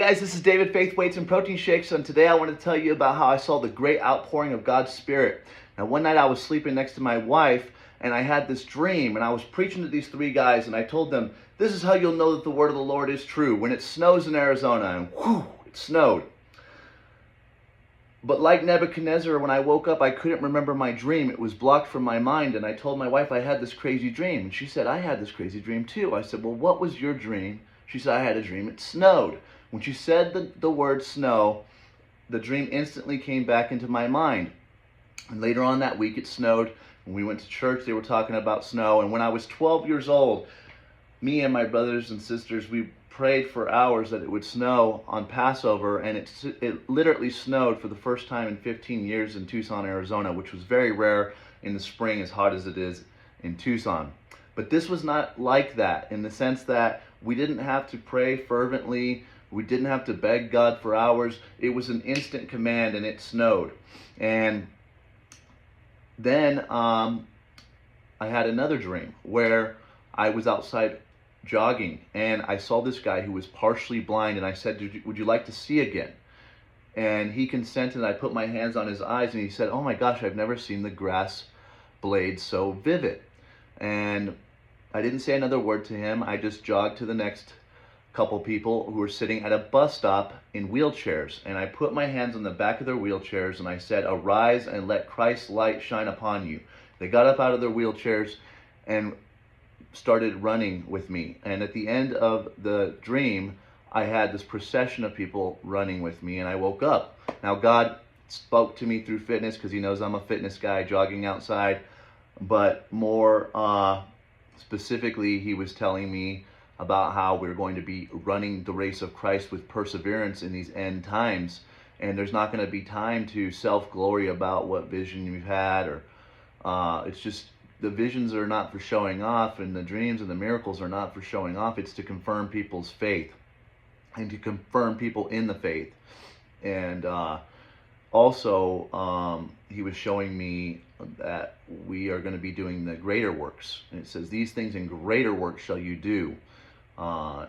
Guys, this is David, Faith, Weights, and Protein Shakes, and today I want to tell you about how I saw the great outpouring of God's Spirit. Now, one night I was sleeping next to my wife, and I had this dream, and I was preaching to these three guys, and I told them, this is how you'll know that the word of the Lord is true. When it snows in Arizona, and whew, it snowed. But like Nebuchadnezzar, when I woke up, I couldn't remember my dream. It was blocked from my mind, and I told my wife I had this crazy dream, and she said, I had this crazy dream too. I said, well, what was your dream? She said, I had a dream it snowed. When she said the word snow, the dream instantly came back into my mind. And later on that week, it snowed. When we went to church, they were talking about snow. And when I was 12 years old, me and my brothers and sisters, we prayed for hours that it would snow on Passover. And it literally snowed for the first time in 15 years in Tucson, Arizona, which was very rare in the spring, as hot as it is in Tucson. But this was not like that, in the sense that we didn't have to pray fervently. We didn't have to beg God for hours. It was an instant command, and it snowed. And then I had another dream where I was outside jogging, and I saw this guy who was partially blind, and I said, would you like to see again? And he consented, and I put my hands on his eyes, and he said, oh my gosh, I've never seen the grass blades so vivid. And I didn't say another word to him. I just jogged to the next couple people who were sitting at a bus stop in wheelchairs, and I put my hands on the back of their wheelchairs, and I said, arise and let Christ's light shine upon you. They got up out of their wheelchairs and started running with me, and at the end of the dream, I had this procession of people running with me, and I woke up. Now, God spoke to me through fitness, because he knows I'm a fitness guy, jogging outside, but more specifically, he was telling me about how we're going to be running the race of Christ with perseverance in these end times. And there's not going to be time to self-glory about what vision you've had, or it's just, the visions are not for showing off, and the dreams and the miracles are not for showing off. It's to confirm people's faith and to confirm people in the faith. And also, he was showing me that we are going to be doing the greater works. And it says, these things and greater works shall you do.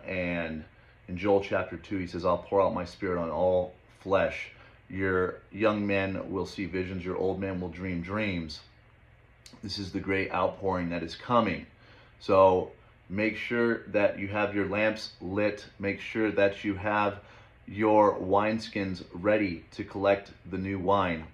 And in Joel chapter 2, he says, I'll pour out my spirit on all flesh. Your young men will see visions. Your old men will dream dreams. This is the great outpouring that is coming. So make sure that you have your lamps lit. Make sure that you have your wineskins ready to collect the new wine.